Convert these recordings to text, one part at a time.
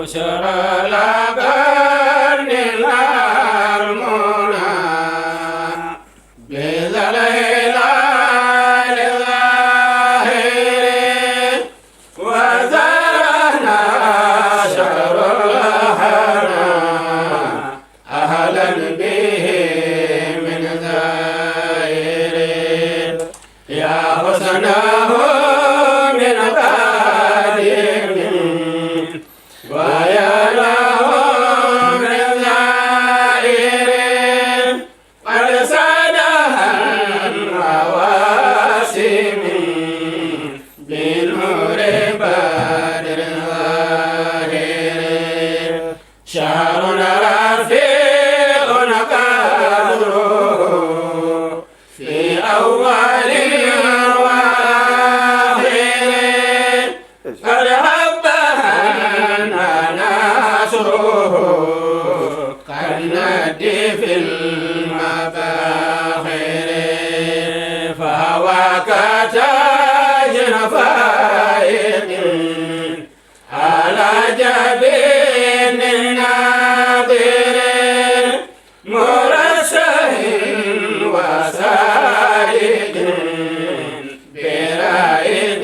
بشرى الأقرن الأرمنا بذا الهلال الظاهر وزرنا شهر الحرام أهلا به من زائر يا حسنه من قادم ويا له من زائر قد سادها الرواسم بنور بدر ظاهر شهر رفيع قدره في أول وآخر قد حبنا نصره كالندي في المباخر فهو كتاج فائق على جبين ناظر مرشح وسائق برائد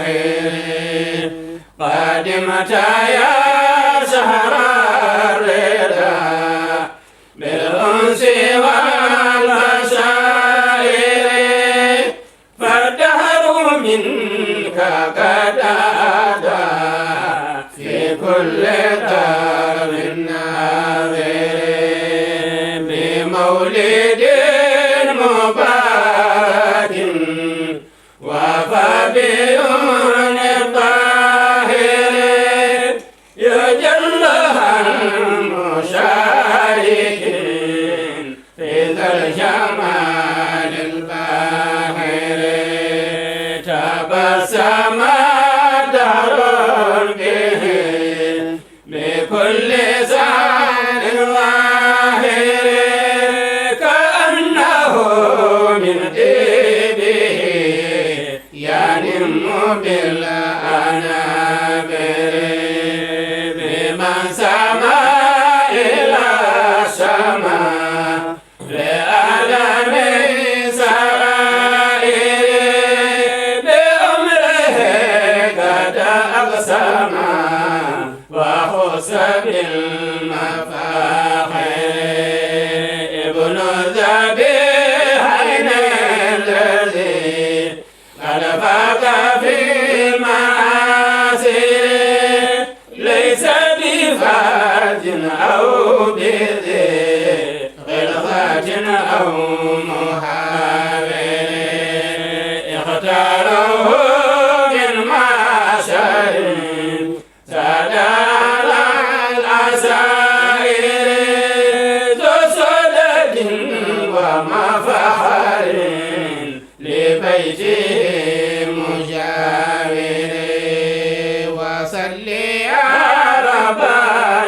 الجواهر قادمة يا شهر الرضا بالأنس والبشائر فالدهر منك قد أتى في كل درب ناظر بمولد مبارك وفى بعيون الطاهر يجلها المشارك في ذا الجمال الباهر تبسم دهر به بكل زان ظاهر كأنه من طيبه ينم بالأنابر بمن سما إلى السماء لأعلم سرائر بأمره قد أقسم وخص بالمفاخر ابن الذبيحين الذي قد فاق في المآسر ليس بفرج أو بذي غلظة أو محاور اختاره من معشر سادات العسائر ذو سدد ومفخر لبيته مجاور وصل يا رب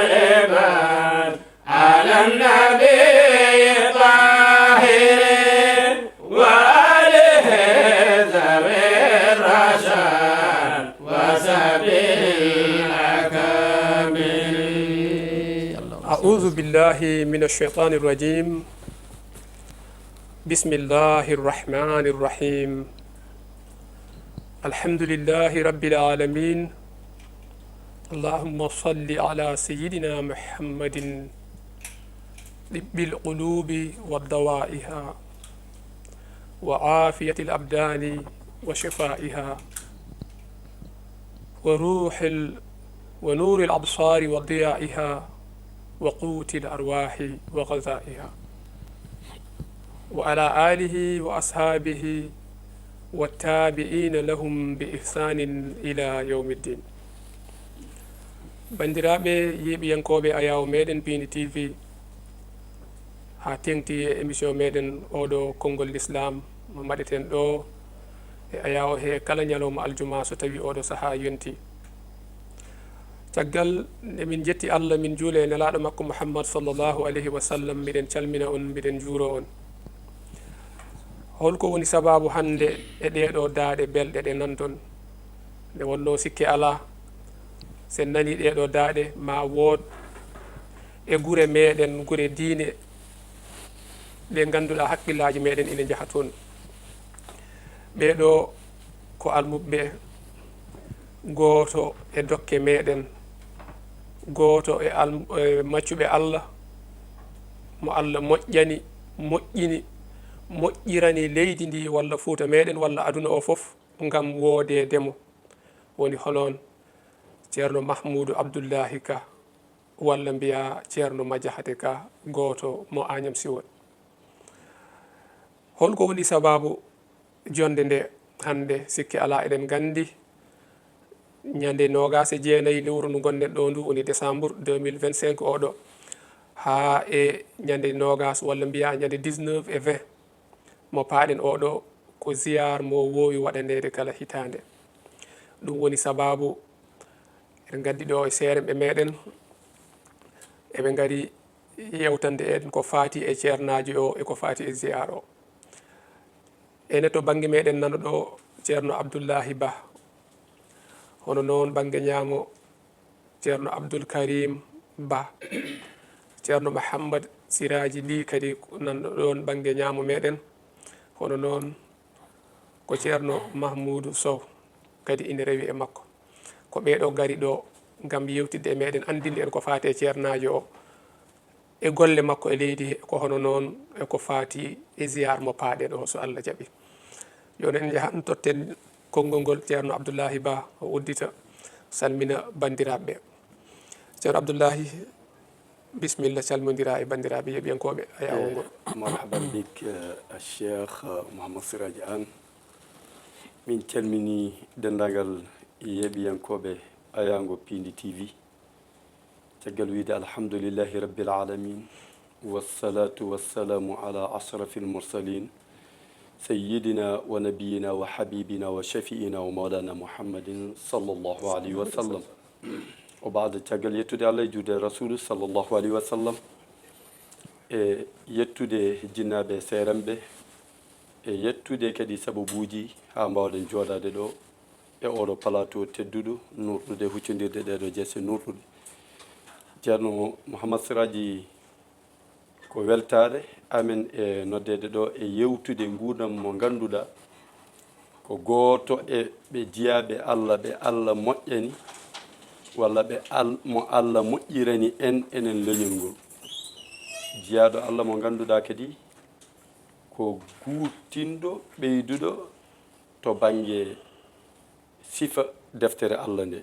العباد على النبي الطاهر وآله ذوي الرشاد وسبيل الأكابر. أعوذ بالله من الشيطان الرجيم. بسم الله الرحمن الرحيم. الحمد لله رب العالمين. اللهم صل على سيدنا محمد طب القلوب ودوائها وعافية الأبدان وشفائها ونور الأبصار وضيائها وقوت الأرواح وغذائها وعلى آله وأصحابه والتابعين لهم بإحسان إلى يوم الدين. bandiraɓe yiɓiyankoɓe ayaw meɗen Pini TV ha tengti e émission meɗen oɗo konngol l'islam mo mbaɗeten ɗo e ayaw he kala ñalawma aljuma so tawi oɗo saaha yonti. caggal nde min jetti Allah min juule e nelaɗo makko Muhammad sallllahu alayhi wa sallam miɗen calmina on miɗen juuro on. holko woni sababu hande e ɗeɗo daaɗe belɗe ɗe nanton nde wonno sikke ala sen nani ɗeɗo daaɗe ma wood e gure meɗen gure diine ɗe ganduɗa haqqillaji meɗen ina jaaha toon ɓeɗo ko almuɓe goto e dokke meɗen goto e maccuɓe Allah mo Allah moƴƴani moƴƴini moƴƴirani leydi ndi walla Fuuta meɗen walla aduna o fof ngam woodedemo woni honon ceerno Mahmoudou Abdoullahi Ka walla mbiya ceerno Madiahate Ka goto mo Agname Siwol holko woni sababu jonde nde hande sikki ala eɗen gandi ñande 29 lewru ndu gonɗen ɗo ndu woni décembre 2025 oɗo ha e ñande 20 walla mbiya ñande 19 et 20 mo paaɗen oɗo ko ziyar mo wowi waɗanede kala hitande ɗum woni sababu eɗen gandi ɗo e seeremɓe meɗen eɓe gari yewtande en ko fati e ceernaji o e ko fati e ziyar o ene to banggue meɗen nana ɗo ceerno Abdoullahi Ba hono noon banggue ñaamo ceerno Abdoul Karim Ba ceerno Mouhammad Siraji Ly kadi nanɗo ɗon banggue ñaamo meɗen hono noon ko ceerno Mahmoudou Sow kadi ina rewi e makko ko ɓeɗo gari ɗo gam yewtidde e meɗen andinde en ko fati e ceernajo o e golle makko e leydi ko hono noon e ko fati e ziyar mo paaɗen o so Allah jaaɓi joni en jahan totten konngol ngol ceerno Abdoullahi Ba o uddita salmina bandiraɓe ceerno Abdoullahi bisimilla calmodira e bandiraɓe yeɓiyankoɓe a yawo ngol marhaban bik cheikh Mouhammad Siraji Anne min calmini dendagal yeɓiyankoɓe ayango Pindi TV caggal wiide alhamdulillahi rabbil alamin wassalatu wassalamu ala ashrafil mursalin سيدنا ونبينا وحبيبنا وشفيئنا ومولانا محمد صلى الله عليه وسلم وبعد تقل يتودي على جود رسول صلى الله عليه وسلم يتودي جنابه سيرمبه يتودي كدي سببوجي ها مولن جودا دو e oɗo plateau tedduɗo nurɗude huccodirde ɗeɗo jesse nurɗude ceerno Mouhammad Siraji ko weltare amen e noddede ɗo e yewtude gurdam mo ganduɗa ko goto e ɓe jiyaɓe Allah ɓe Allah moƴƴani walla ɓe mo Allah moƴƴirani en enen leñol ngol jiyaɗo Allah mo ganduɗa kadi ko gurtinɗo ɓeyduɗo to banggue sifa deftere Allah nde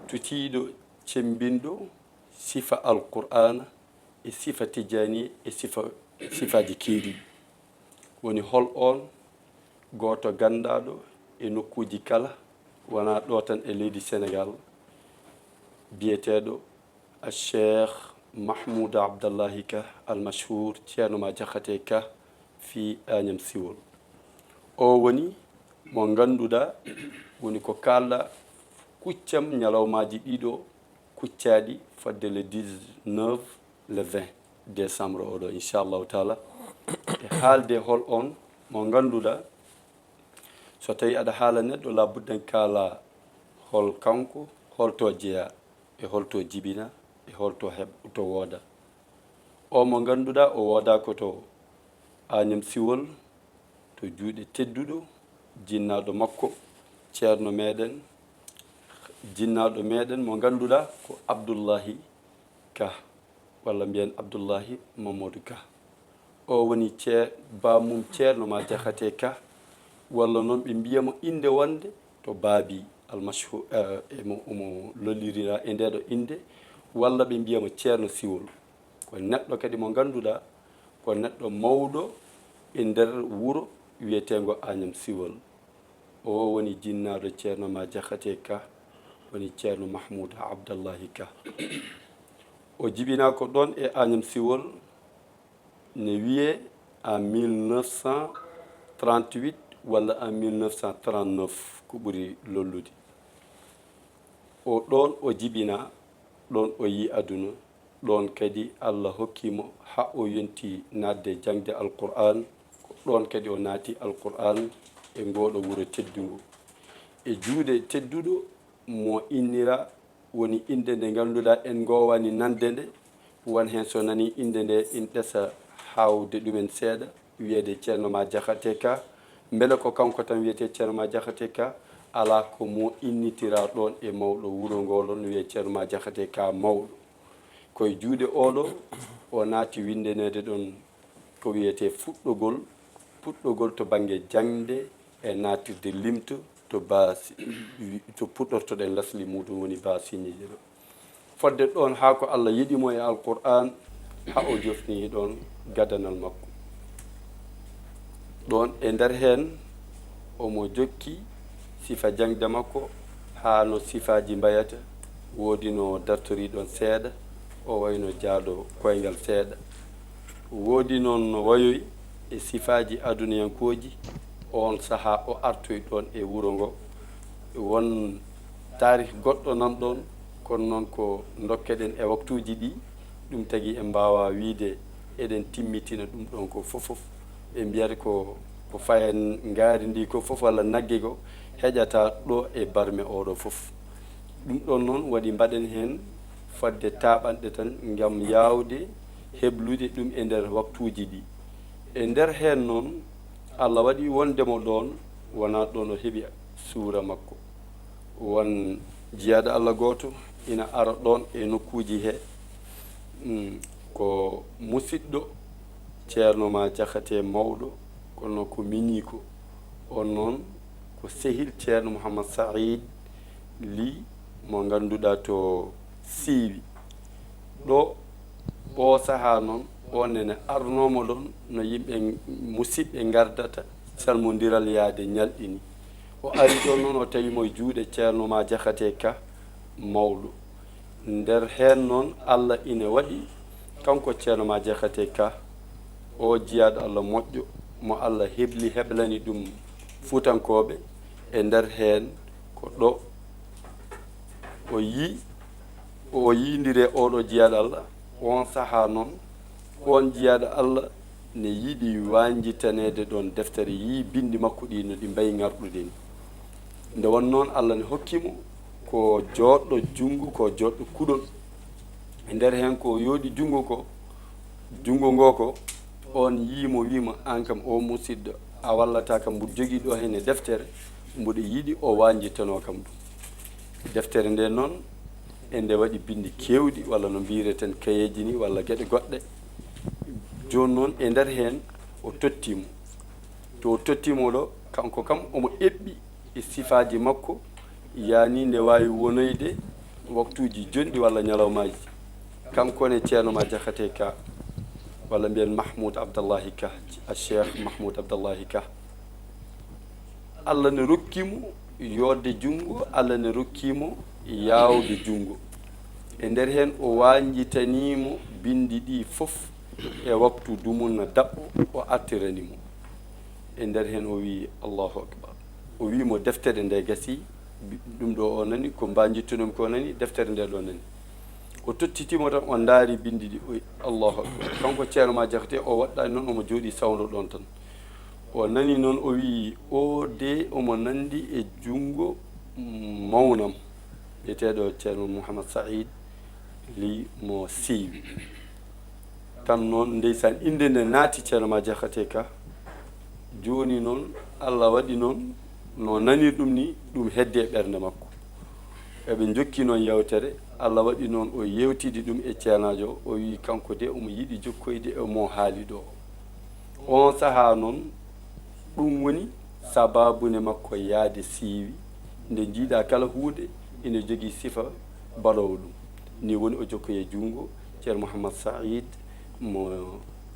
tutiɗo cembinɗo sifa alqur'ana e sifa tijani e sifaji keedi woni hol on goto gandaɗo e nokkuji kala wona ɗo tan e leydi Sénégal biyeteɗo a cheikh Mahmoudou Abdallahi Ka almashhour ceerno Madiahate Ka fi Agname Siwol o woni mo ganduɗa woni ko kalɗa kuccam ñalawmaji ɗiɗo kuccaɗi fadde le 19 le 20 décembre oɗo inchallahu taala e haalde hol on mo ganduɗa so tawi aɗa haala neɗɗo labudden kaala hol kanko holto jeeya e holto jibina e holto to wooda o mo ganduɗa o wooda ko to Agname Siwol to juuɗe tedduɗo jinnaɗo makko ceerno meɗen jinnaɗo meɗen mo ganduɗa ko Abdoullahi Ka walla mbiyen Abdoullahi Mamadou Ka o woni bamum ceerno Madiahate Ka walla noon ɓe mbiyamo inde wonde to baabi almashhour omo lollirira e ndeɗo inde walla ɓe mbiyamo ceerno Siwol ko neɗɗo kadi mo ganduɗa ko neɗɗo mawɗo e nder wuro wiyetego Agname Siwol o woni jinnaɗo ceerno Madiahate Ka woni ceerno Mahmoudou Abdallahi Ka o jibina ko ɗon e Agname Siwol ne wiye en 1938 walla en 1939 ko ɓuri lollude o ɗon o jibina ɗon o yi aduna ɗon kadi Allah hokkimo ha o yonti nadde jangde alqur'an ko ɗon kadi o naati alqur'an e ngoɗo wuro teddugo e juuɗe tedduɗo mo innira woni inde nde ngannduɗaa en ngoowani nande nde won heen so nani inde nde in ɗesa hawde ɗumen seeɗa wiyeede ceerno ma Diakhaté Ka mbele ko kanko tan wiyete ceerno ma Diakhaté Ka ala ko mo innitira ɗon e mawɗo wuro ngolon wiye ceerno ma Diakhaté Ka mawɗo koye juuɗe oɗo o naati windanede ɗon ko wiyete fuɗɗogol to bange jangde e natirde limto to baasi to puɗɗortoɗen lasli muɗum woni basiñiji ɗo fodde ɗon haa ko Allah yiɗimo e alquran ha o jofni ɗon gadanal makko ɗon e nder heen omo jokki sifa jangde makko haa no sifaji mbayata woodi no dartori ɗon seeɗa o wayno jaaɗo koyngal seeɗa woodi noon no wayoyi e sifaji aduniyankoji on sahaa o artoy ɗon e wuro ngo won tarih goɗɗo nan ɗon kono noon ko dokkeɗen e waktuji ɗi ɗum tagi en mbawa wiide eɗen timmitina ɗum ɗon ko fofof ɓe mbiyata ko fayen ngaari ndi ko fof walla nagge go heƴata ɗo e barme oɗo fof ɗum ɗon noon waɗi mbaɗen heen fodde taaɓanɗe tan ngam yawde heblude ɗum e nder waktuji ɗi e nder heen noon Allah waɗi wondemo ɗon wona ɗon o heɓi suura makko won jiyaɗo Allah gooto ina ara ɗon e nokkuji he ko musidɗo ceerno ma Diakhaté mawɗo kono ko mini ko on noon ko sehil ceerno Mouhamad Saïd Ly mo ngannduɗaa to siiwi ɗo o sahaa noon on ene arnomo ɗon no yimɓe musidɓe ngardata salmodiral yaade ñalɗini o ari ɗon noon o tawimo e juuɗe ceerno ma Diakhaté Ka mawɗo nder heen noon Allah ina waɗi kanko ceerno ma Diakhaté Ka o jiyaɗo Allah moƴƴo mo Allah heblani ɗum fuutankoɓe e nder heen ko ɗo o yindire oɗo jiyaɗo Allah on sahaa noon on jiyaɗo Allah ne yiɗi wanjitanede ɗon deftere yi bindi makko ɗi no ɗi mbayi ngarɗude ni nde won noon Allah ne hokkimo ko joɗɗo jungo ko joɗɗo kuɗol e nder heen ko yooɗi jungo ngo ko on yiimo wiima an kam o musidɗo a wallata kam mbuɗo jogii ɗo heen e deftere mbuɗo yiɗi o wanjitano kam ɗum deftere nde noon e nde waɗi bindi kewɗi walla no mbireten kayeji ni walla geɗe goɗɗe joni noon e nder heen o tottimo to o tottimo ɗo kanko kam omo eɓɓi e sifaji makko yani nde wawi wonoyde waktuji jonɗi walla ñalawmaji kankone ceerno ma Diakhaté Ka walla mbiyen Mahmoud Abdallahi Ka a cheikh Mahmoud Abdallahi Ka Allah ne rokkimo yodde jungo Allah ne rokkimo yawde jungo e nder heen o wanjitanimo bindi ɗi fof e waktu dumunna daɓɓo o artiranimo e nder heen o wi Allahu akbar o wimo deftere nde gasi ɗum ɗo o nani ko mbanjittunomi ko nani deftere nde ɗo nani o tottitimo tan o ndaari bindi ɗi o Allahu akbar kanko ceerno ma Diakhaté o waɗɗani noon omo jooɗi sawno ɗon tan o nani noon o wi o de omo nandi e jungo mawnam biyeteɗo ceerno Mouhamad Saïd Ly mo siiwi tan noon ndeysan inde nde naati ceerno ma Diakhaté Ka joni noon Allah waɗi noon no nani ɗum ni ɗum hedde ɓernde makko eɓe jokki noon yewtere Allah waɗi noon o yewtidi ɗum e ceernajo o wi kanko de omo yiɗi jokkoyde e mo haali ɗo on sahaa noon ɗum woni sababune makko yaade siiwi nde jiiɗa kala huuɗe ina jogii sifa baɗowo ɗum ni woni o jokkoye jungo ceerno Mouhamad Saïd mo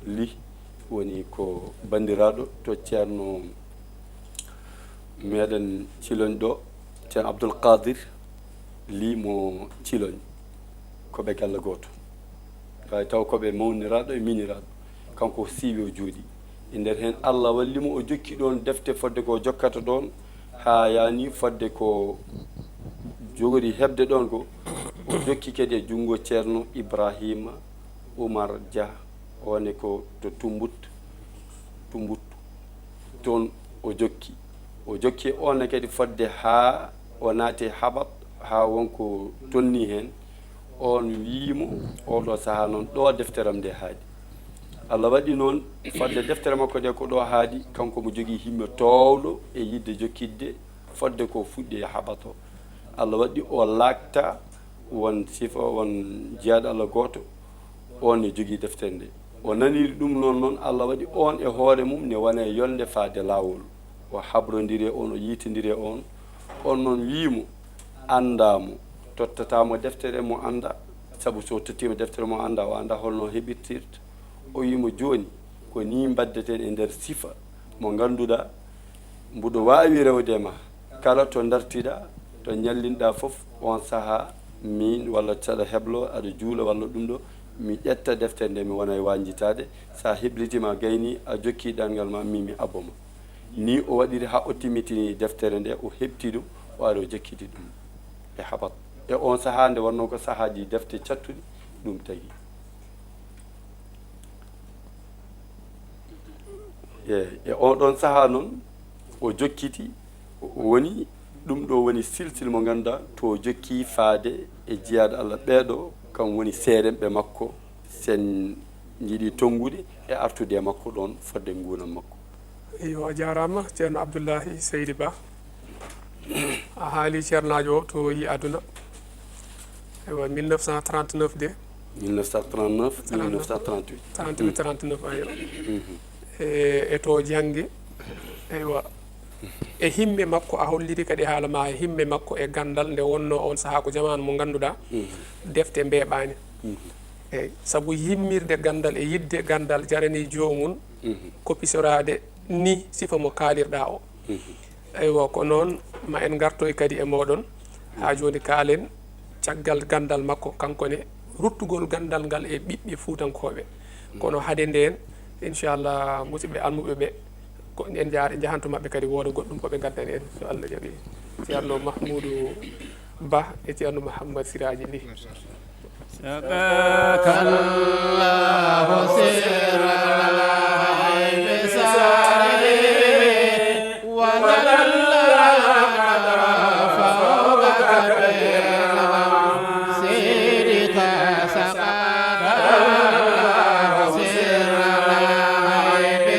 Ly woni ko bandiraɗo to ceerno meɗen ciloñ ɗo ceerno Abdoul Qadir Ly mo ciloñ koɓe galle goto way taw koɓe mawniraɗo e miniraɗo kanko siiwi o jooɗi e nder heen Allah wallimo o jokki ɗon defte fodde ko jokkata ɗon ha yani fodde ko jogori hebde ɗon ko o jokki kadi e jungo ceerno Ibrahima Oumar Dia one ko to Tumbut toon o jokki one kadi fodde ha o naate ha wonko tonni hen on wiimo oɗo saaha noon ɗo defteram nde haaɗi Allah waɗi noon fodde deftere makko nde ko ɗo haaɗi kanko mo jogii himme towɗo e yidde jokkidde fodde ko fuɗɗi e haɓato Allah waɗi o laakta won sifa won jeyaɗo Allah gooto on e jogii deftere nde o naniri ɗum noon Allah waɗi on e hoore mum ne wona e yolde faade laawol o habrondiri on o yiitidiri on noon wiimo andamo tottatamo deftere mo anda sabu so tottima deftere mo anda o anda holno heɓirtirta o wimo joni ko ni baddeten e nder sifa mo ganduɗa mbuɗo wawi rewde ma kala to dartiɗa to ñallinɗa foof on saaha min walla saɗa heblo aɗa juula walla ɗum ɗo mi ƴetta deftere nde mi wona e wanjitade sa hebritima gayni a jokki ɗangal ma min mi aboma ni o waɗiri ha o timmitini deftere nde o heɓti ɗum o ari o jokkiti ɗum e haɓat e on saaha nde wonno ko saahaji defte cattuɗi ɗum tagi e on ɗon saaha noon o jokkiti woni ɗum ɗo woni silsil mo ganduɗa to jokki faade e jeyaɗo Allah ɓeeɗo kam woni seeremɓe makko sen jiiɗi tongude e artude makko ɗon fodde nguunam makko. Yo a jarama ceerno Abdoullahi Seydi Ba a haali ceernajo o to yi aduna ewa 1939 de 1939 1938 39 ayo e to jangge eywa e himme makko a holliri kadi haala ma e himme makko e gandal nde wonno on saaha ko jamanu mo ganduɗa defte mbeɓani eyyi saabu yimmirde gandal e yidde gandal jarani jomum kopisorade ni sifa mo kaalirɗa o eywa ko noon ma en gartoy kadi e moɗon ha joni kaalen caggal gandal makko kankone ruttugol gandal ngal e ɓiɓɓe fuutankoɓe kono haade nden inchallah musidɓe almuɓe ɓe ko en jahanto mabɓe kadi wooda goɗɗum koɓe gaddani en so Allah jaaɓi ceerno Mahmoudou Ba e ceerno Mouhammad Siraji Ly سقاك الله سرا بساره وظل قدر فوق كبير سيرك سقاك الله سرا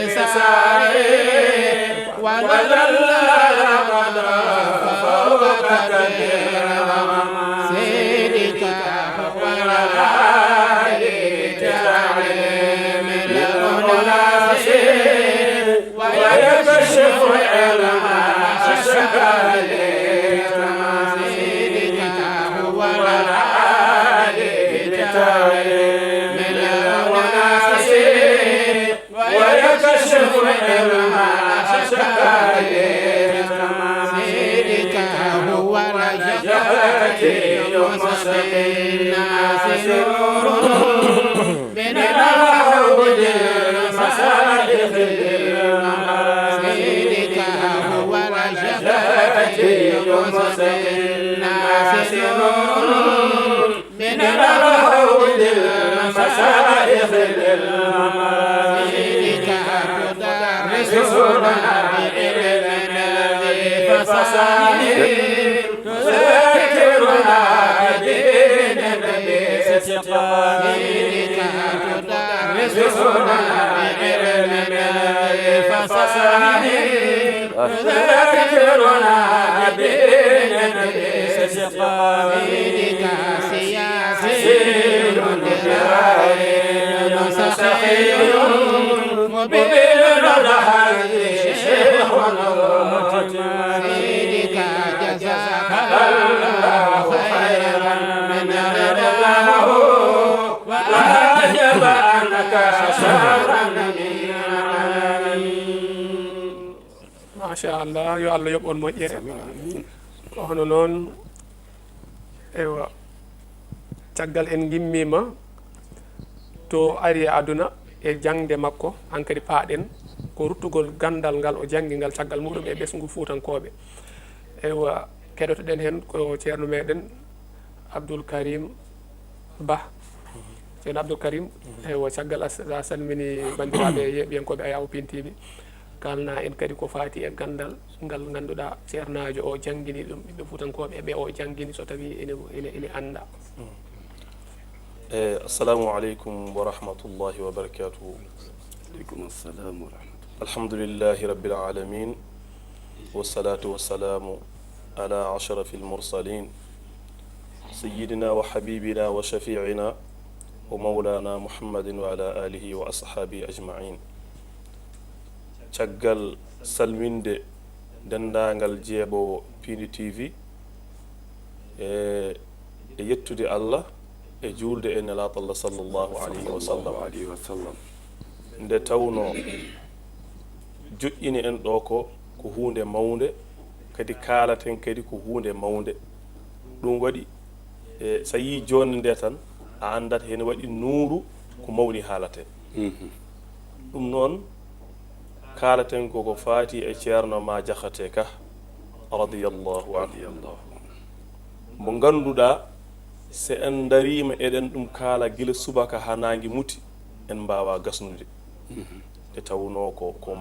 بساره وظل قدر فوق كبير سيرك ويكشف علم الشكال سيدك هو العالي من الأناس ويكشف علم الشكال سيدك هو الرجاء المستقيم الناس نور من العود المصالح سيدك هو رجاء المستقيم الناس نور من العود المصالح سيدك تدرسنا بعلم الذي فصاحب تذكرنا دين النبي سيدك تدرسنا بعلم الذي فصاحب تذكرنا دين النبي سيدك سياسي دلائل سخي مبين الرحل شيخ سيدك جزاك الله خيرا من رضاه وأجب عنك شرا من ما شاء الله yo Allah yoɓon moƴƴere hono noon eywa caggal en gimmima to ari e aduna e jangde makko hankadi paaɗen ko ruttugol gandal ngal o jangi ngal caggal muɗum e ɓesgu fuutankoɓe eywa keɗotoɗen hen ko ceerno meɗen Abdoul Karim Ba ceerno Abdoul Karim eywa caggal a salmini bandiraɓe yeɓiyankoɓe Ayaw Pine TV kalna en kadi ko fati e gandal ngal ganduɗa ceernajo o jangguini ɗum ɓiɓɓe fuutankoɓe ɓe o jangguini so tawi ene anda. assalamu aleykum wa rahmatullahi wa barakatuhu. aleykum assalam wa rahmatullah. alhamdulillahi rabbil alamin wassalatu wassalamu ala ashrafi almursalin سيدنا وحبيبنا وشفيعنا ومولانا محمد وعلى آله وأصحابه أجمعين. تقل سلمين دندانغال جيبو بيني تي في يتودي الله جولد إن لا الله صلى الله عليه وسلم nde tawno joƴƴini en ɗo ko hunde mawnde kadi kaalaten kadi ko hunde mawnde ɗum waɗi so yi joni nde tan a andat hen waɗi nuuru ko mawni haalate ɗum noon kaalaten koko faati e ceerno ma jahate ka radiyallahu anhu mo ganduɗa so en darima eɗen ɗum kaala gila subaka ha nangi muti en mbawa gasnude e tawno ko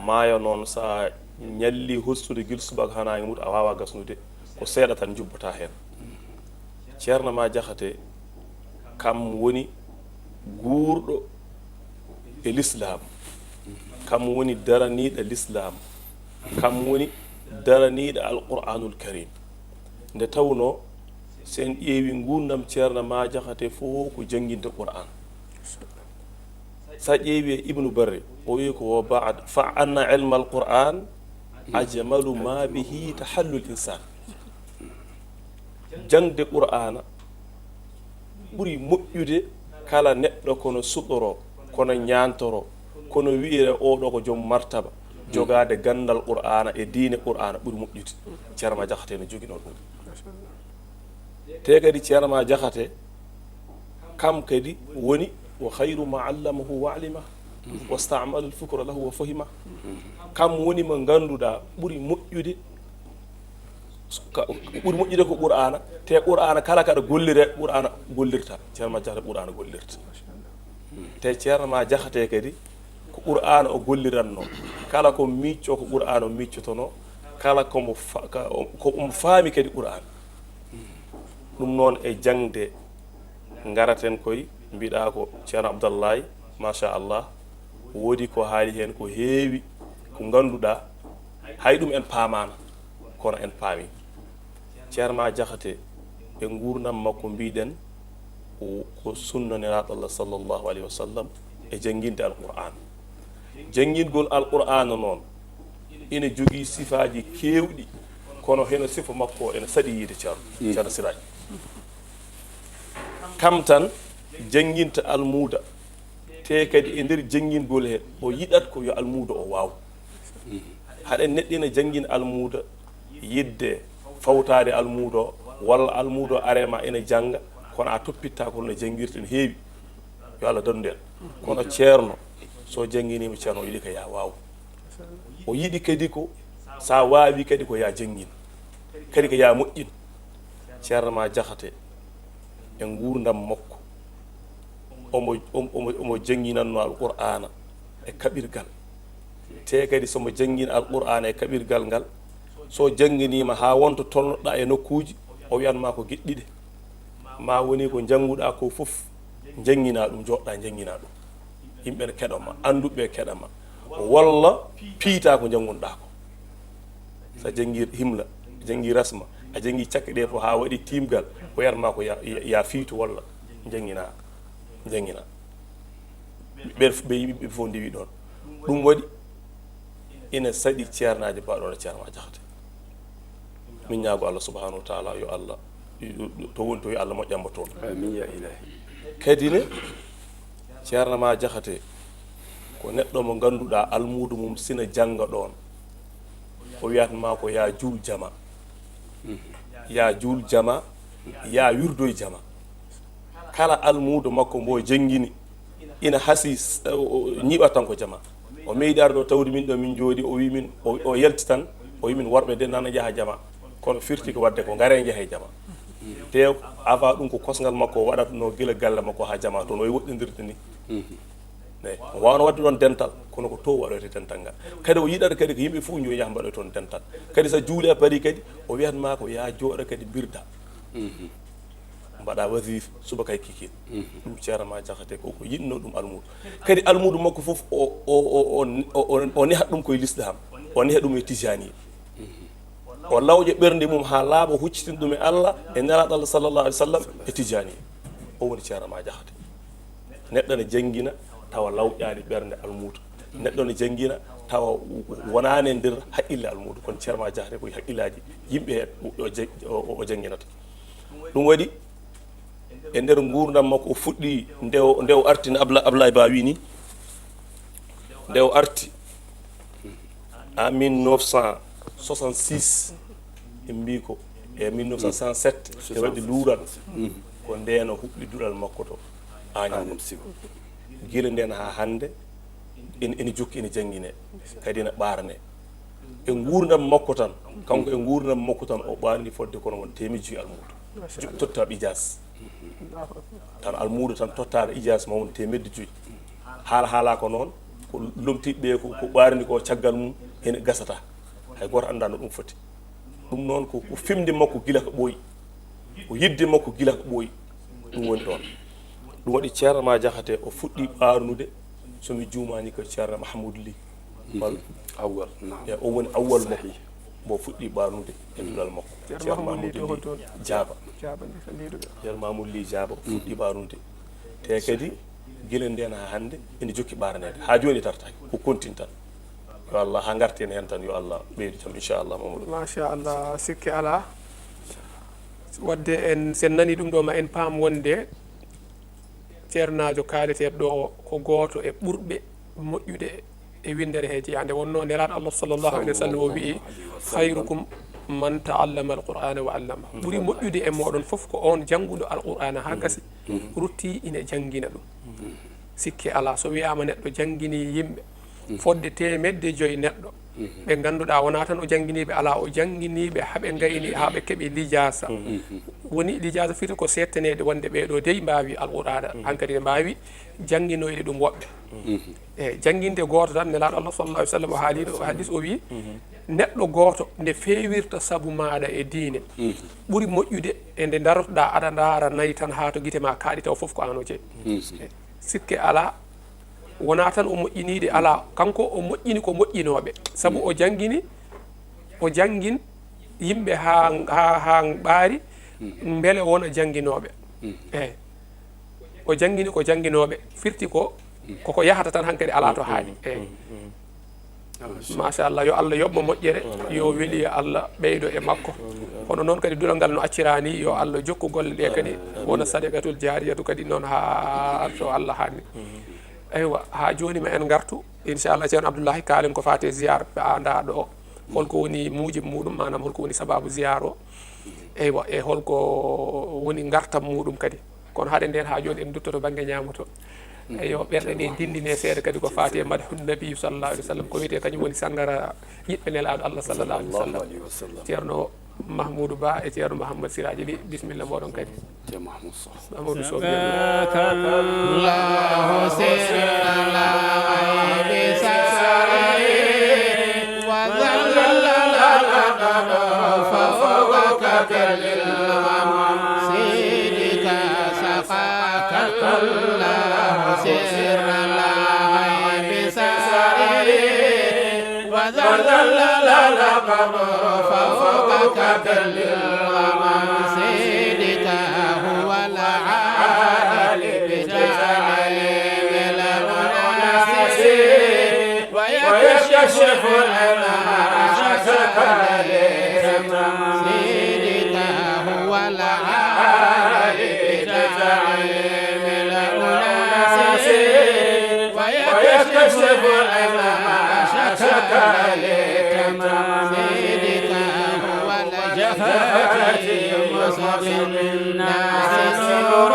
maayo noon sa ñalli hostude gila subaka ha nangi muti a wawa gasnude ko seeɗa tan jubbata hen. ceerno ma jahate kam woni guurɗo e l'islam, kam woni daraniɗo l'islam, kam woni daraniɗo alqur'anul karim. nde tawno sen ƴeewi gurdam ceerno ma jahate fof ko jangguinde qur'an. sa ƴeewi ibnu barre o wi ko wa ba'd fa anna ilma alqur'an ajmalu ma bihi tahallul insan. jangde qur'ana ɓuri moƴƴude kala neɗɗo kono suɗoro kono ñantoro kono wiire oɗo ko joom martaba jogade gandal qur'ana e diine qur'ana ɓuri moƴƴude. ceerno ma jahate no jogino ɗum. te kadi ceerno ma jahate kam kadi woni wa khayru ma allamahu wa alima wastamala alfikra lahu wa fahima. kam woni mo ganduɗa ɓuri moƴƴude ko qur'ana te qur'ana kala kaɗa gollire qur'ana gollirta. ceerno ma jahate qur'ana gollirta. te ceerno ma jahate kadi ko qur'ana o golliranno kala ko micco ko qur'ana o miccotono kala ko faami kadi qur'ana. ɗum noon e jangde garaten koye mbiɗa ko ceerno abdallahi machallah woodi ko haali hen ko heewi ko ganduɗa hay ɗum en paamana kono en paami. ceerno ma jahate e gurdam makko mbiɗen ko sunna nelaɗo allah sallllahu alayhi wa sallam e jangguinde alqur'an. janngingol alqur'ana noon ina jogii sifaji kewɗi kono heno sifa makko ene saɗi yiide ceerno siraji. kam tan janginta almuuda te kadi e nder janngingol he o yiɗat ko yo almuuda o waaw. haɗa neɗɗo ina janngina almuuda yidde fawtade almuuda o walla almuuda o arema ina janga kono a toppitta ko no janngirta ne heewi yo Allah dandu en. kono ceerno so jangginima ceerno o yiɗi ko ya waaw. o yiɗi kadi ko sa waawi kadi ko ya janngin kadi ko ya moƴƴin. ceerno ma jahate e gurdam makko omo jangginanno alqur'ana e kaɓirgal. te kadi somo janngina alqur'ana e kaɓirgal ngal so jangginima ha wonto tolnoɗa e nokkuji o wiyanma ko gueɗɗiɗe ma woni ko jannguɗa ko foof janngina ɗum joɗɗa janngina ɗum yimɓe ne keɗoma anduɓe keɗama walla piita ko janngunɗa ko. sa janggi himla janggi rasma a janggi cakke ɗe fof ha waɗi timgal o wiyatma ko ya fiitu walla janngina ɓe yimɓe fof ndewi ɗon. ɗum waɗi ina saɗi ceernaji mbaɗono ceerno ma jahate. min ñaago Allah subhanahu wa taala yo Allah to woni to yo Allah moƴƴamba toon. amin ya ilahi. kadi ne ceerno ma jahate ko neɗɗo mo ganduɗa almuudu mum sina janga ɗon o wiyatma ko ya juul jama ya juul jama ya wirdoye jama. kala almuudo makko mbo janngini ina hasi ñiɓat tan ko jama. o meyɗi arde o tawdi min ɗo min jooɗi o wi min o yalti tan o wi min worɓe de nana jaaha jama kono firti ko wadde ko ngare jeehe jama. te avant ɗum ko kosgal makko o waɗatno gila galle makko ha jama toon o woɗɗodirde ni eyi o wawno wadde ɗon dental kono ko to waɗoyte dental ngal kadi o yiɗata kadi ko yimɓe fof yo yaha mbaɗoy toon dental kadi so juuli a paari kadi o wiyatma ko ya jooɗo kadi birda mbaɗa wasif subaka e kikil ɗum ceerno ma Diakhaté koko yinno ɗum almudo kadi almudo makko fof o nehat ɗum koye l'islam o neha ɗum e tijani o lawƴa ɓernde mum ha laaɓa huccitin ɗum e Allah e nelaɗo Allah sallallahu alaihi wasallam e tijani o woni ceerno ma Diakhaté neɗɗo ne janggina tawa lawƴani ɓernde almudo neɗɗo ne janggina tawa wonani e nder haqqille almudo kono ceerno ma Diakhaté koye haqqillaji yimɓe o jangginata ɗum waɗi e nder gurdam makko o fuɗɗi nde o arti no Ablaye Ba wi ni nde o arti en 1966 e mbi ko e 1967 e waɗi luural ko ndeno huɓɓi duɗal makko to Agnam guila nden ha hande ene jokki ene janggine kadi ene ɓarane e gurdam makko tan kanko e gurdam makko tan o ɓarni fodde kono won temedji almudo tottaɓe ijas tan almudo tan tottaɗo ijas ma won temedde joyyi haala ko noon ko lomtiɓe ko ɓarni ko caggal mum ene gasata hay goto anda no ɗum foti ɗum noon ko fimde makko gila ko ɓooyi ko yidde makko gila ko ɓooyi ɗum woni ɗon ɗum waɗi ceerno ma Diakhaté o fuɗɗi ɓarnude somi juumani ko ceerno Mahamoudou Ly walla awwal o woni awwal makko mo fuɗɗi ɓarnude e duɗal makko ceerno Mahamoudou Ly Diaba ceerno Mahamoudou Ly Diaba fuɗɗi ɓarnude te kadi guila nden ha hande ene jokki ɓaranede ha joni tartaki ko continue tan yo Allah ha garten hen tan yo Allah ɓeydi jaam inchallah Mamadou machallah sikki ala wadde en sen nani ɗum ɗo ma en paam wonde ceernajo kaaleteɗo ɗo ko goto e ɓurɓe moƴƴude e windere he jeyande wonno nelaɗo Allah sallllahu alayhi wa sallam o wii hayrukum man taallama alqur'ana wa allama ɓuuri moƴƴude e moɗon foof ko on jannguɗo alqur'ana ha gasi rutti ine janggina ɗum sikki ala so wiyama neɗɗo janggini yimɓe fodde temedde joyi neɗɗo ɓe ganduɗa wona tan o jangginiɓe ala o jangginiɓe haaɓe gayni haaɓe keeɓi lijasa woni lijasa fiti ko settanede wonde ɓeɗo dey mbawi alqur'ana hankkadi ne mbawi jangginoyde ɗum woɓɓe eyyi jangginde goto tan nelaɗo Allah sallallahu alaihi wasallam o haaliɗo hadis o wi neɗɗo goto nde fewirta saabu maɗa e diine ɓuuri moƴƴude e nde darotoɗa aɗa daara nayyi tan ha to guite ma kaaɗi taw foof ko an o jeeyi sikke ala wona tan o moƴƴinide ala kanko o moƴƴini ko moƴƴinoɓe saabu o janggini o janggin yimɓe ha ɓaari beele wona jangginoɓe eyyi o janggini ko jangginoɓe firti ko koko yahata tan hankkadi ala to haaɗi eyyi machallah yo Allah yoɓmo moƴƴere yo weeli Allah ɓeydo e makko hono noon kadi duɗal ngal no accirani yo Allah jokku golle ɗe kadi wona sadaqatul jariyatu kadi noon ha to Allah hanni eywa ha joni ma en gartu inchallah ceerno Abdoullahi kaalen ko fate ziyare ɓe anda ɗo holko woni mujibe muɗum manam holko woni sababu ziyare o eywa e holko woni gartam muɗum kadi kono haade nden ha joni en duttoto banggue ñamoto eyo ɓerɗe ɗe dindine seeɗa kadi ko fati e madhu nabi sallallahu alaihi wasallam ko wiyete kañum woni sangara yiɓɓe nelaɗo Allah sallallahu alaihi wasallam ceerno Mahmoudou Ba e ceerno Mouhammad Siraji Ly bisimilla moɗon kadi Mamadou Sow فوقك بالغمام سيدك هو العالي بتعليم المناسس ويكشف المعاشك سيدك هو العالي بتعليم المناسس ويكشف المعاشك الناس نور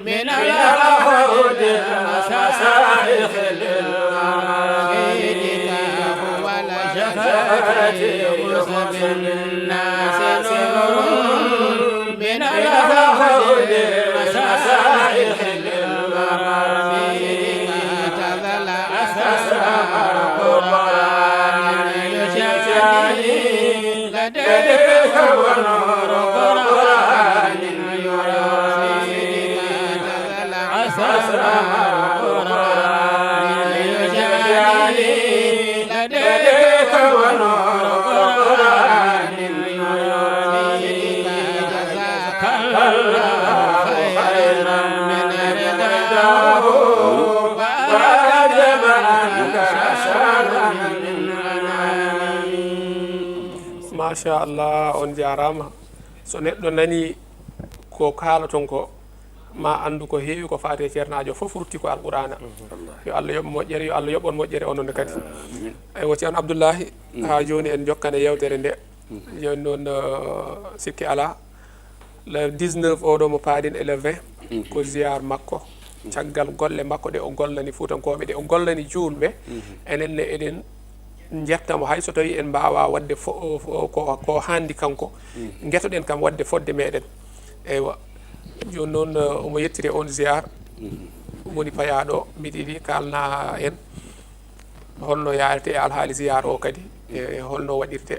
من الهود المشايخ للمريد هو الجفاة يوسف الناس نور من الهود المشايخ للمريد machallah on jarama so neɗɗo nani ko kaalaton ko ma andu ko heewi ko faate ceernajo fof rutti ko alqur'ana yo Allah yoɓ moƴƴere yo Allah yoɓon moƴƴere ononne kadi eywa ceerno Abdoullahi ha joni en jokkane yewtere nde joni noon sikki ala le 19 oɗo mo paaɗin e le 20 ko ziyar makko caggal golle makko ɗe o gollani fuutankoɓe ɗe o gollani julɓe enenne eɗen jettamo hay so tawi en mbawa wadde ko handi kanko guetoɗen kam wadde fodde meɗen eywa joni noon omo yettiri on ziyar woni payaɗo mbiɗa yiiɗi kalna en holno yarete e alhaali ziyar o kadi e holno waɗirte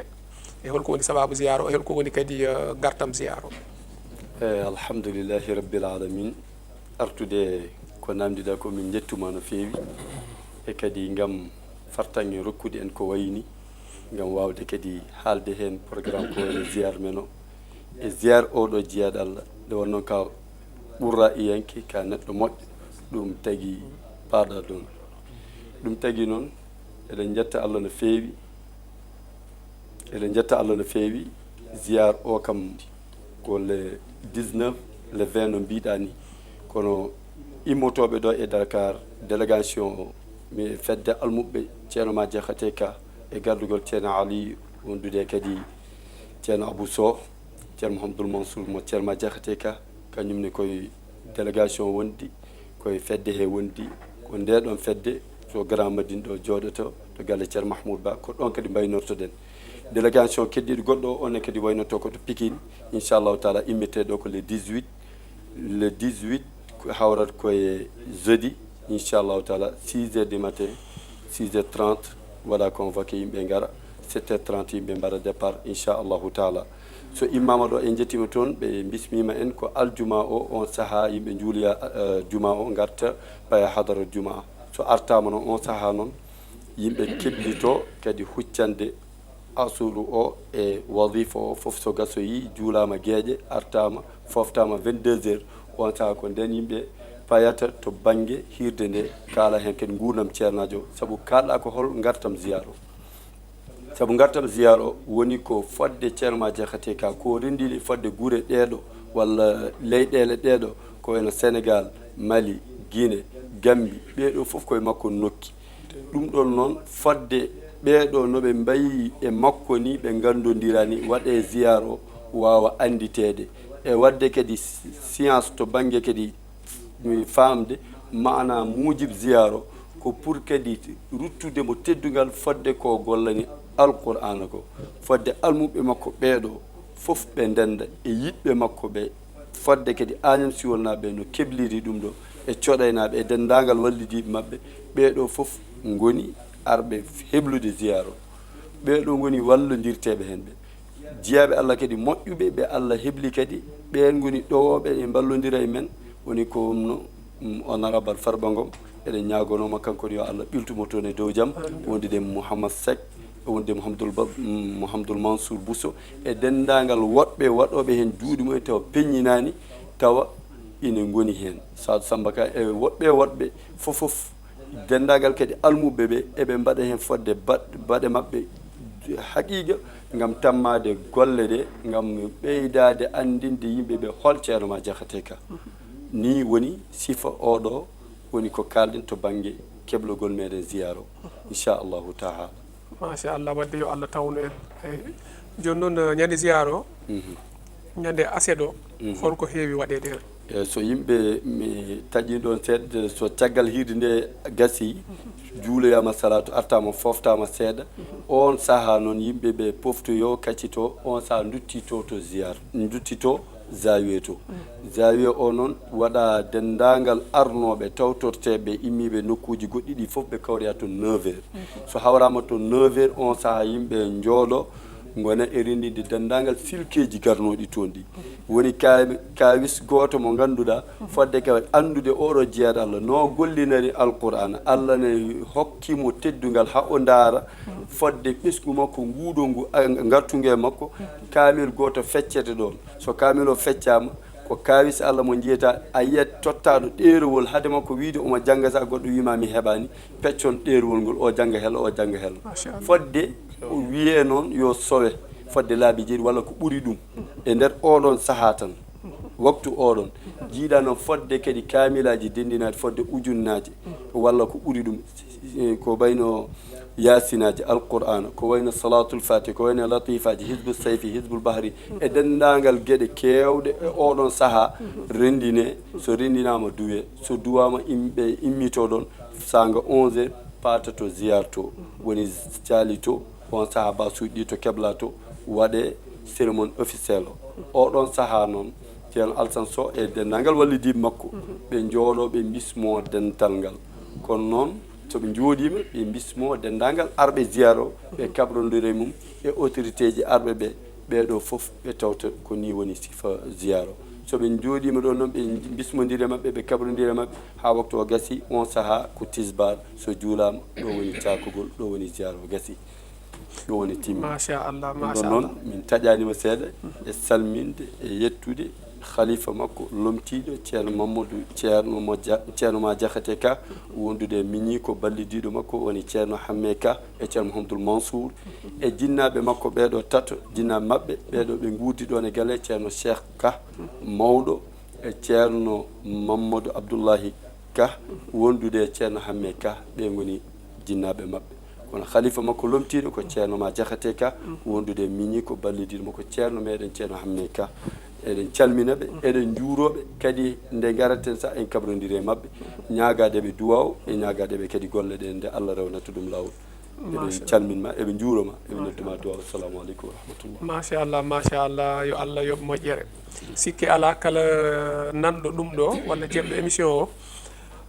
e holko woni sababu ziyar o e holko woni kadi gartam ziyar o alhamdulillahi rabbil alamin artude ko namdiɗa ko min jettuma no feewi e kadi gam fartange rokkude en ko wayni gam wawde kadi haalde hen programme ko woni ziyar men o e ziyar oɗo jiyaɗo Allah nde wonnoon ka ɓurra iyanke ka neɗɗo moƴƴo ɗum tagui paaɗa ɗon ɗum tagui noon eɗen jetta Allah no feewi eɗen jetta Allah no feewi ziyar o kam ko le 19 le 20 no mbiɗa ni kono immotoɓe ɗo e Dakar délégation mi fedde almuɓɓe ceerno ma Diakhaté Ka e gardugol ceerno Ali wondude kadi ceerno Abou Sow ceerno Mouhamadoul Mansour mo ceerno ma Diakhaté Ka kañumne koye délégation wondi koye fedde he wondi ko ndeɗon fedde to Grand Madine ɗo jooɗoto to galle ceerno Mahmoud Ba ko ɗon kadi mbaynortoɗen délégation keddiɗo goɗɗo o one kadi waynoto ko to Pikine inchallahu taala immete ɗo ko le 18 hawrat koye jeudi inchallahu taala 6h du matin 6h30 waɗa convoqué yimɓe gara 7h30 yimɓe mbaɗa départ inchallahu taala so immama ɗo en jettima toon ɓe bismima en ko aljuma o on saaha yimɓe juuloya juma o garta paya hadara juma so artama noon on saaha noon yimɓe keblito kadi huccande asulu o e wadifa o foof so gasoyi juulama gueeƴe artama foftama 22h on saaha ko nden yimɓe payata to banggue hirde nde kaala hen kadi gurdam ceernajo saabu kalɗa ko hol gartam ziyar o saabu gartam ziyar o woni ko fodde ceerno ma Diakhaté Ka ko rendiɗi fodde guure ɗeɗo walla leyɗele ɗeɗo ko wayno Sénégal Mali Guinée Gambie ɓeɗo foof koye makko nokki ɗum ɗon noon fodde ɓeɗo noɓe mbayi e makko ni ɓe gandodirani waɗe ziyar o wawa anditede e wadde kadi science to banggue kadi famde mana mujib ziyar o ko pour kadi ruttude mo teddugal fodde ko gollani alqur'ana ko fodde almuɓe makko ɓeɗo foof ɓe ndenda e yiɗɓe makko ɓe fodde kadi Agname Siwol naɓe no kebliri ɗum ɗo e coɗaynaɓe e dendagal wallidiɓe mabɓe ɓeɗo foof goni arɓe heblude ziyar o ɓeɗo goni wallodirteɓe hen ɓe jiyaɓe Allah kadi moƴƴuɓe ɓe Allah hebli kadi ɓen goni ɗowoɓe e ballodira e men woni ko no honorable Farba Ngom eɗen ñagonoma kankone yo Allah ɓiltumo toon e dow jaam wondude Mouhamad Seck wonde Mouhamadoul Mansour Bousso e dendagal woɗɓe waɗoɓe hen juuɗe mumen tawa peññinani tawa ina goni hen Sadou Samba Ka e woɗɓe fofof dendagal kadi almuɓe ɓe eɓe mbaɗa hen fodde baɗe mabɓe haqiqa gam tammade golle ɗe gam ɓeydade andinde yimɓeɓe hol ceerno ma Diakhaté Ka ni woni sifa oɗo woni ko kalɗen to banggue keblogol meɗen ziyar o inchallahu taala machallah wadde yo Allah tawnu en eyyi joni noon ñande ziyar o ñande aset o holko heewi waɗede hen so yimɓe mi taƴi ɗon seeɗa so caggal hirde nde gasi juuloyama salatu artama foftama seeɗa on saaha noon yimɓeɓe poftoyo kaccito on saaha duttito to ziyar duttito zawiye to zawiye o noon waɗa dendagal arnoɓe tawtorteɓe immiɓe nokkuji goɗɗi ɗi foof ɓe kawriya to 9h so hawrama to 9h on saaha yimɓe jooɗo gona e rendinde dendagal silkeji garnoɗi toon ɗi woni kawis goto mo ganduɗa fodde kawa andude oɗo jeeɗo Allah no gollinari alqur'ana Allah ne hokkimo teddugal ha o daara fodde ɓesgu makko nguuɗo ngu gartugue makko kamil goto feccete ɗon so kamil o feccama ko kawis Allah mo jiyata a yiyat tottaɗo ɗerowol haade makko wiide omo jangga sa goɗɗo wima mi heɓani peccon ɗerowol ngol o jangga hello o jangga hello fodde o wiye noon yo sowe fodde laabi jeeɗi walla ko ɓuri ɗum e nder oɗon sahaa tan waktu oɗon jiiɗa noon fodde kadi kaamilaji dendinaji fodde ujunnaji walla ko ɓuri ɗum ko wayno yasinaji alqur'ana ko wayno salatul fatih ko wayno latifaji hizbu sayfi hizbul bahri e dendagal gueɗe kewɗe e oɗon saaha rendine so rendinama duwe so duwama imɓe immito ɗon sanga 11 pata to ziyar to woni caali to on saaha basuji ɗi to kebla to waɗe cérémonie officiel o oɗon saaha noon ceerno Alassane Sow e dendagal wallidiɓe makko ɓe jooɗo ɓe bismo dental ngal kono noon soɓe jooɗima ɓe bismo dendagal arɓe ziyaro ɓe kaɓrodire mum e autorité ji arɓe ɓe ɓeɗo foof ɓe tawta ko ni woni sifa ziyaro soɓe jooɗima ɗon noon ɓe bismodire mabɓe ɓe kaɓrodire mabɓe ha waktu o gasi on saaha ko tisbar so juulama ɗo woni cakugol ɗo woni ziyaro o gasi ɗo woni timmi machallah ɗon noon min taƴanima seeɗa e salminde e yettude khalifa makko lomtiɗo ceerno Mamadou ceerno ma Diakhaté Ka wondude mini ko ballidiɗo makko woni ceerno Hamme Ka e ceerno Mouhamadoul Mansour e jinnaɓe makko ɓeɗo tato jinnaɓe mabɓe ɓeɗo ɓe guurdi ɗon e galle ceerno Cheikh Ka mawɗo e ceerno Mamadou Abdoullahi Ka wondude ceerno Hamme Ka ɓe goni jinnaɓe mabɓe kono khalifa makko lomtiɗo ko ceerno ma Diakhaté Ka wondude mini ko ballidiɗo makko ceerno meɗen ceerno Hamme Ka eɗen calminaɓe eɗen juuroɓe kadi nde garaten sa en kabrodiri mabɓe ñagadeɓe duwaw e ñagadeɓe kadi golle ɗe nde Allah rewnata ɗum lawol eɓen calminma eɓe juuroma eɓe nodduma duwaw assalamu aleykum wa rahmatullah machallah yo Allah yoɓ moƴƴere sikki ala kala nanɗo ɗum ɗo walla jeɓɗo émission o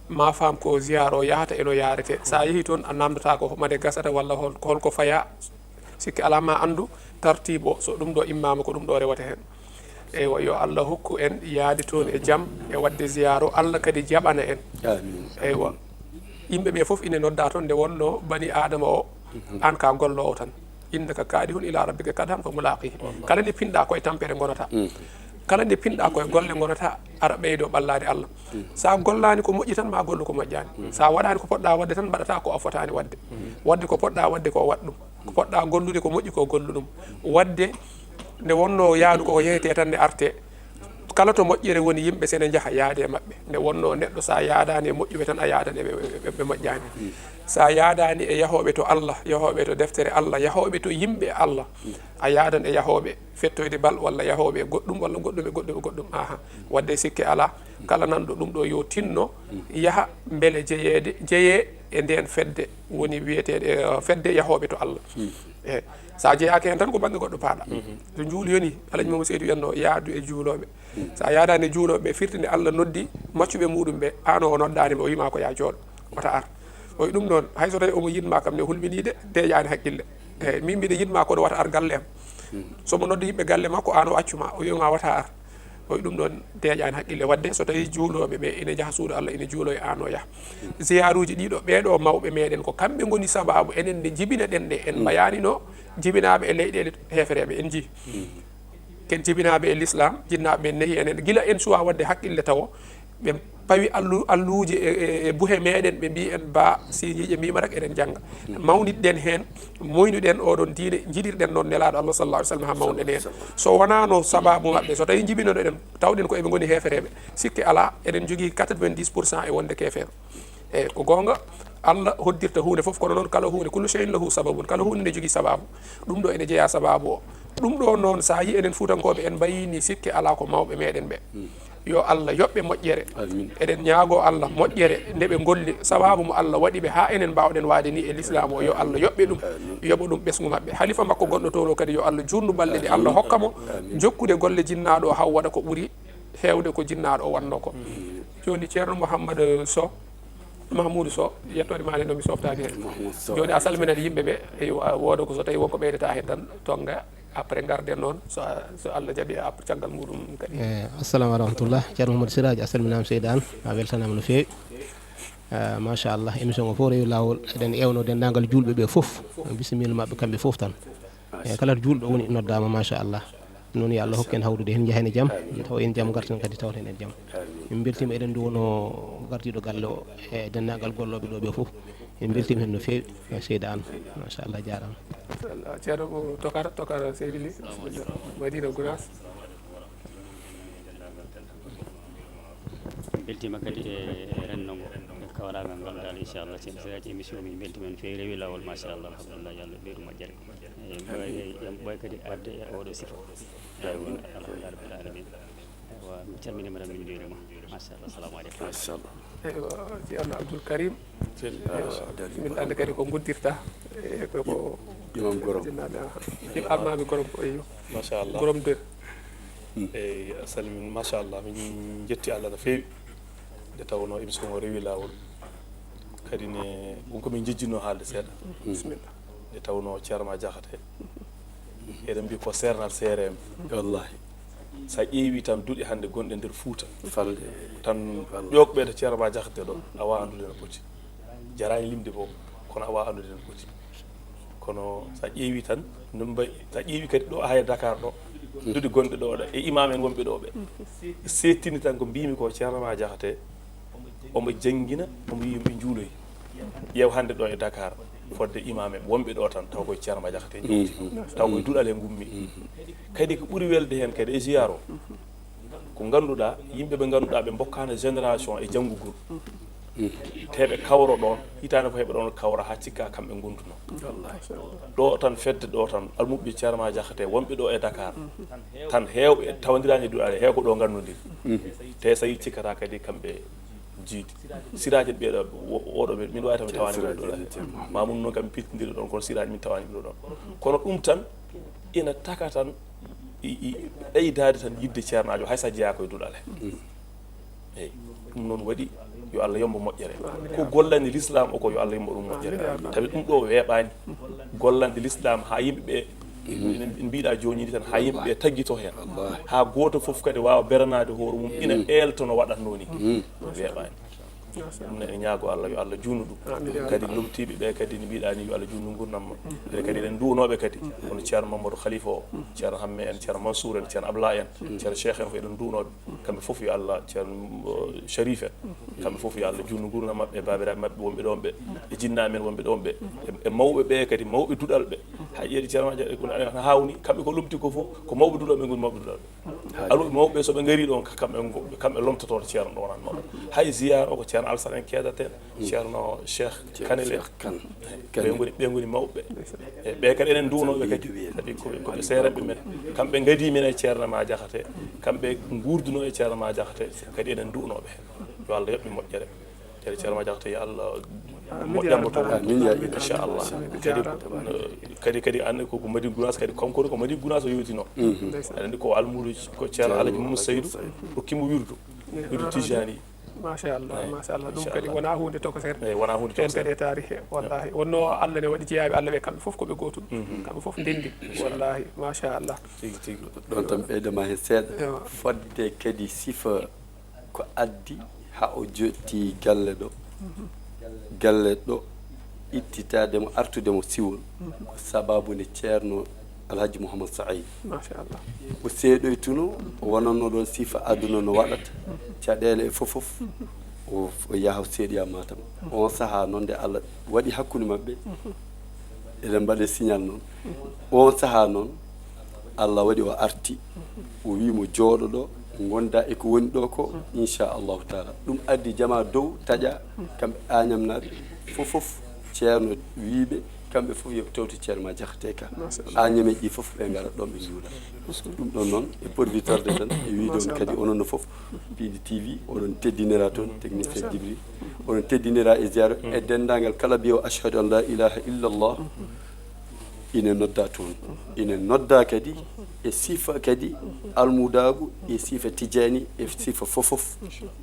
ma faam ko ziyare o yahata eno yarete sa yeehi toon a namdata ko made gasata walla holko faya sikki ala ma andu tartibe o so ɗum ɗo immama ko ɗum ɗo rewata hen eywa yo Allah hokku en yaade toon e jaam e wadde ziyaro Allah kadi jaɓana en eywa yimɓeɓe foof ine nodda toon nde wonno bani adama o an ka gollowo tan innaka kaadi hun ila rabbika kadhan fa mulaqihi kala nde pinɗa koye tampere gonata kala nde pinɗa koye golle gonata aɗa ɓeydo ɓallade Allah sa gollani ko moƴƴi tan ma gollu ko moƴƴani sa waɗani ko poɗɗa wadde tan mbaɗata ko a fotani wadde wadde ko poɗɗa wadde ko waɗ ɗum ko poɗɗa gollude ko moƴƴi ko gollu ɗum wadde nde wonno yaadu ko yeyete tan nde arte kala to moƴƴere woni yimɓe sene jaaha yaade mabɓe nde wonno neɗɗo sa yaadani e moƴƴuɓe tan a yaadani ɓe moƴƴani sa yaadani e yahoɓe to Allah yahoɓe to deftere Allah yahoɓe to yimɓe Allah a yaadan e yahoɓe fettoyde bal walla yahoɓe goɗɗum walla goɗɗum e goɗɗum e goɗɗum aha wadde sikke ala kala nanɗo ɗum ɗo yo tinno yaha beele jeeye e nden fedde woni wiyeteɗe fedde yahoɓe to Allah eyyi sa jeeyaki hen tan ko banggue goɗɗo paaɗa so juuliyoni Alaji Mamadou Seydou wiyanno yaadu e juuloɓe sa yaadani e juuloɓe firtinde Allah noddi maccuɓe muɗum ɓe an o noddanima o wima ko ya jooɗo wata ar o ɗum noon hayso tawi omo yinma kam ne hulminide deƴani haqqille eyyi min mbiɗa yinma koɗo wata ar galle am somo nodda yimɓe galle makko an o accuma o wima wata ar o ɗum ɗon deƴani haqqille wadde so tawi juuloɓe ɓe ina jaaha suudu Allah ina juulo e an o yaaha ziyaruji ɗiɗo ɓeɗo mawɓe meɗen ko kamɓe goni sababu enen nde jibina ɗen ɗe en mbayanino jibinaɓe e leyɗele hefereɓe en jii ken jibinaɓe e l'islam jinnaɓe men neehi enen guila en suwa wadde haqqille taw ɓe pawi alluji e buhe meɗen ɓe mbi en ba siñiƴe mbima rek eɗen jangga mawnitɗen hen moynuɗen oɗon diine jiɗirɗen noon nelaɗo Allah sallallahu alaihi wasallam ha mawɗen hen so wonano sababu mabɓe so tawi jibinoɗo ɗen tawɗen ko eɓe goni hefereɓe sikki ala eɗen jogui 90% e wonde kefere eyyi ko gonga Allah hoddirta hunde foof kono noon kala hunde kullu shay'in lahu sababun kala hunde ne jogui sababu ɗum ɗo ene jeeya sababu o ɗum ɗo noon sa yi enen fuutankoɓe en mbayini sikki ala ko mawɓe meɗen ɓe yo Allah yoɓɓe moƴƴere eɗen ñaago Allah moƴƴere nde ɓe golli sababu mo Allah waɗiɓe ha enen mbawɗen waade ni e l'islam o yo Allah yoɓɓe ɗum yoɓa ɗum ɓesgu mabɓe halifa makko gonɗo toon o kadi yo Allah jurnu balɗe ɗe Allah hokkamo jokkude golle jinnaɗo o haw waɗa ko ɓuuri hewde ko jinnaɗo o wanno ko joni ceerno Mouhamadou Sow Mahmoudou Sow yettode ma no mi softani hen joni a salminat yimɓeɓe woda ko so tawi wonko ɓeydata hen tan tonga après garden noon so Allah jaaɓi après caggal muɗum kadi assalamu rahmatullah ceerno Mouhamadou Siraji a salminama seydi an a weltanama no fewi machallah émission o fof rewi lawol eɗen ewno dendagal julɓe ɓe foof bisimilla mabɓe kamɓe foof tan e kala julɗo woni noddama machallah noon yo Allah hokken hawrude hen jahen e jaam taw en jaam garten kadi tawten en jaam min beltima eɗen duwono gardiɗo galle o e dendagal golloɓe ɗo ɓe foof en beltima hen no feewi seydi an machallah jarama ceerno ko tokara seydi Ly Madina Gounass. beltima kadi e rendogo e kawragal ngal dal inchallah ceerno siraji émission min beltima hen fewi rewi lawol machallah alhamdulillah yo Allah ɓeydu moƴƴere e ɓoy kadi arde e oɗo sifa alhamdulillah rabbil alamin eywa min calminima tan min juurima machallah assalamu aleykum machallah eywa ceerno Abdoul Karim min ande kadi ko guddirta e ko imam gorom almami gorom eyo machallah gorom de eyi a salmin machallah min jetti Allah no feewi nde tawno émission o rewi lawol kadi ne ɗum komin jejjinno haalde seeɗa bisimilla nde tawno ceerma Diakhaté eɗen mbi ko sernal seerema wallahi sa ƴeewi tan duuɗi hannde gonɗe nder Fouta falde tan ƴoɓɓe to ceerma Diakhaté ɗo a wawa andude no poti jarani limde fof kono a wawa andude no poti kono sa ƴeewi tan no mbay sa ƴeewi kadi ɗo ha e Dakar ɗo duuɗi gonɗe ɗo ɗe e imam en wonɓe ɗo ɓe settini tan ko mbimi ko ceerma Diakhaté omo janngina omo yi yimɓe juuloy ƴeew hannde ɗo e Dakar fodde imam en wonɓe ɗo tan taw koye ceerma Diakhaté jewti taw koye duɗal e gummi kadi ko ɓuri welde hen kadi e jiyar o ko ngannduɗa yimɓe ɓe ngannduɗa ɓe bokkano génération e janngugol teɓe kawro ɗon hitande ko heɓe ɗon kawra ha cikka kamɓe gonduno ɗo tan fedde ɗo tan almuɓe ceerma Diakhaté wonɓe ɗo e Dakar tan hewɓe tawadirani duɗale heew ko ɗo gannodir te so yi cikkata kadi kamɓe jiidi siraji ɓeɗo oɗo ɓe min wawi tan mi tawani ɓe ɗoɗa mamun noon kam mi pittidiri ɗon kono siraji min tawani ɓe ɗon kono ɗum tan ina taka tan ɗeydade tan yidde ceernajo haysa jeeya koye duɗale eyyi ɗum noon waɗi yo Allah yombo moƴƴere ko gollande l'islam o ko yo Allah yombo ɗum moƴƴere tawi ɗum ɗo weeɓani gollande l'islam ha yimɓeɓe mbiɗa joni tan ha yimɓeɓe taggito hen ha goto foof kadi wawa beranade hoore mum ina elto no waɗatno ni weeɓani ɗum ne ñaago Allah yo Allah juutnu ɗum kadi lomtiɓe ɓe kadi no mbiɗa ni yo Allah juutnu gurdam ɓe kadi eɗen duwnoɓe kadi hono ceerno Mamadou Khalifa o ceerno Hamme en ceerno Mansour en ceerno Abla en ceerno Cheikh en fof eɗen duwnoɓe kamɓe foof yo Allah ceerno Sharif en kamɓe foof yo Allah juutnu gurdam mabɓe e babiraɓe mabɓe wonɓe ɗon ɓe e jinnaɓe men wonɓe ɗon ɓe e mawɓe ɓe kadi mawɓe duɗal ɓe ha ƴeeɗi ceerno no hawni kamɓe ko lomti ko fof ko mawɓe duɗal ɓe goni mawɓe duɗal ɓe aluɓe mawɓe soɓe gari ɗon kamɓe lomtototo ceerno ɗo wonannoɓe hay ziyara o ko ceerno Alsane en keedate ceerno Cheikh Kanele ɓe goni mawɓe e ɓe kadi enen duwnoɓe kadi sabi koɓe seereɓe men kamɓe gadi min e ceerno ma Diakhaté kamɓe gurduno e ceerno ma Diakhaté kadi enen duwnoɓe hen yo Allah yoɓɓe moƴƴere kadi ceerno ma Diakhaté yo Allah moƴƴammo to inchallah kadi ande koko Madina Gounass kadi konkono ko Madina Gounass o yewtino aɗa andi ko almudo ko ceerno Alaji Mamadou Seydou rokkimo wirdu Tijani machallah ɗum kadi wona hunde tokosere wona hunde fen kadi e tarihe wallahi wonno Allah ne waɗi jeeyaɓe Allah ɓe kamɓe foof koɓe gotum kamɓe foof ndendi wallahi machallah tigi ɗon tan ɓeydama hen seeɗa fodde kadi sifa ko addi ha o jotti galle ɗo ittitademo artudemo siwol ko sababude ceerno Alhaji Mouhamadou Saïd machallah o seeɗoytuno o wonanno ɗon sifa aduna no waɗata caɗele e fof o yaha seeɗoya Matam on saaha noon nde Allah waɗi hakkude mabɓe eɗen mbaɗe signal noon on saaha noon Allah waɗi o arti o wimo jooɗo ɗo gonda eko woni ɗo ko inchallahu taala ɗum addi jama dow taƴa kamɓe Agnam naɓe fof ceerno wiiɓe kamɓe fof yoɓe tewti ceerno ma Diakhaté ka Agnameji ɗi fof ɓe garat ɗon ɓe juula ɗum ɗon noon e porvitorde tan e wiide on kadi onon fof Piidi TV oɗon teddinira toon technicien Djibril oɗon teddinira e ziyara e dendagal kala mbiyo ashhadu an la ilaha illallah ine nodda toon ine nodda kadi e sifa kadi almudagu e sifa tijani e sifa fof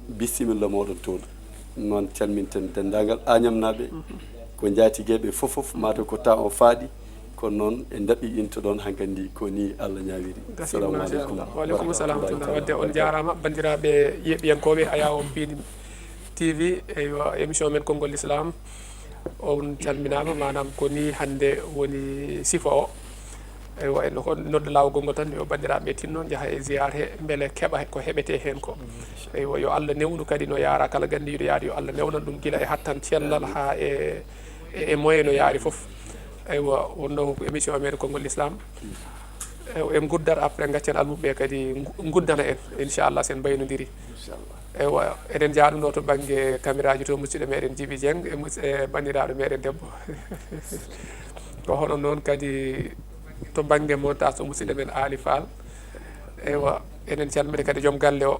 bisimilla moɗon toon noon calminten dendagal Agnam naɓe ko jaatigueɓe fof mataw ko temps o faaɗi kono noon e daɓɓiɗinto ɗon hankkandi ko ni Allah ñawiri assalamu aleykum waaleykum salam wadde on jarama bandiraɓe yeɓiyankoɓe aya on Piidi TV eyo émission men Konngol l'Islam on calminama manam ko ni hande woni sifa o eywa en ko nodda lawgol ngol tan yo bandiraɓe tinno jaaha e ziyare he beele keeɓa ko heɓete hen ko eywa yo Allah newnu kadi no yaara kala gandiɗo yaade yo Allah newnan ɗum guila e hattan cellal ha e e moyen no yaari fof aywa wonno ko émission meɗen konngol l'islam en guddata après gaccen almuɓe kadi guddana en inchallah sen mbaynodiri eywa eɗen jaaɗuno to banggue caméra ji to musidɗo meɗen Djiby Dieng e bandiraɗo meɗen debbo ko hono noon kadi to banggue montage to musidɗo men Ali Fall eywa enen calmina kadi joom galle o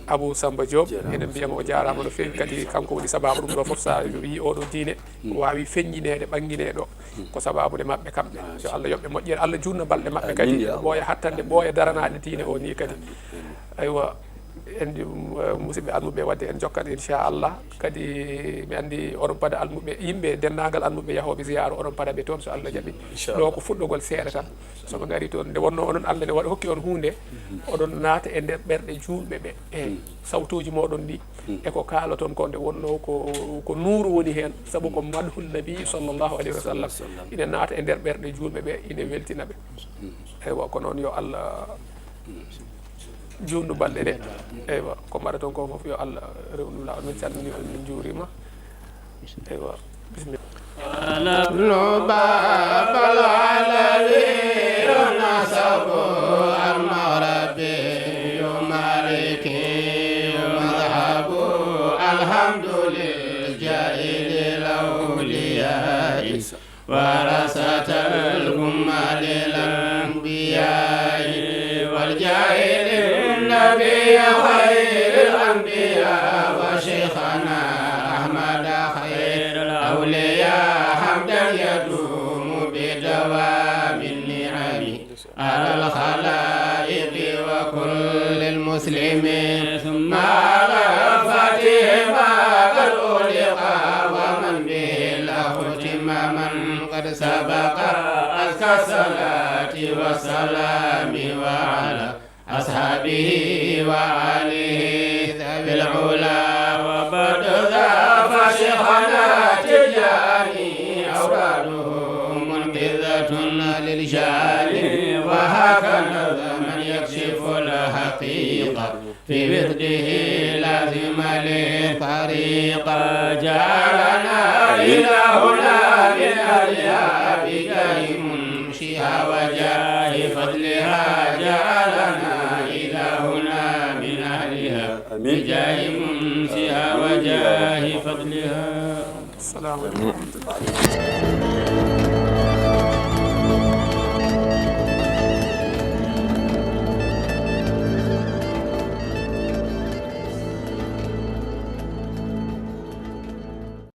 Abou Samba Diop enen mbiyamo o jarama no fewi kadi kanko woni sababu ɗum ɗo foof sa wi oɗo diine ko wawi feññinede ɓanguineɗo ko sababude mabɓe kamɓe yo Allah yoɓɓe moƴƴere Allah junno balɗe mabɓe kadi ɓooya hattande ɓooya daranaɗe diine o ni kadi aywa en musidɓe almuɓe wadde en jokkat inchallah kadi mi andi oɗon paada almuɓe yimɓe dendagal almuɓe yahoɓe ziyara oɗon paada ɓe toon so Allah jaaɓi ɗo ko fuɗɗogol seeɗa tan soɓe gari toon nde wonno onon Allah ne waɗa hokki on hunde oɗon naata e nder ɓerɗe julɓe ɓe e sawtuji moɗon ɗi eko kalaton ko nde wonno ko nuuru woni hen saabu ko madhul nabi sallllahu alayhi wa sallam ina naata e nder ɓerɗe julɓe ɓe ina weltina ɓe eywa ko noon yo Allah jundu balɗe ɗe eywa ko mbaɗa toon ko fof yo Allah rewnu lawol min calmini on min juurima eywa bisimilla no babal alawi nasabu almarabi yo maliki yo madhabu alhamdulillah jaili lawliyai warasatal gummalil anbiyai والجاهل النبي خير الأنبياء وشيخنا أحمد خير الأولياء حمدا يدوم بدوام النعم على الخلائق وكل المسلمين ثم على فاتحة قد أغلق ومن به له تماما قد سبق أزكى الصلاة والسلام وعلى أصحابه وآله ذوي العلا وبعد ذا فشيخنا تجاني أوراده منقذة للجان وهكذا من يكشف الحقيقة في ورده لازم للطريقة جعلنا إلهنا من أهلها بجاه منشئها وجاه فضلها جعلنا إلهنا من أهلها بجاه منشئها وجاه فضلها السلام عليكم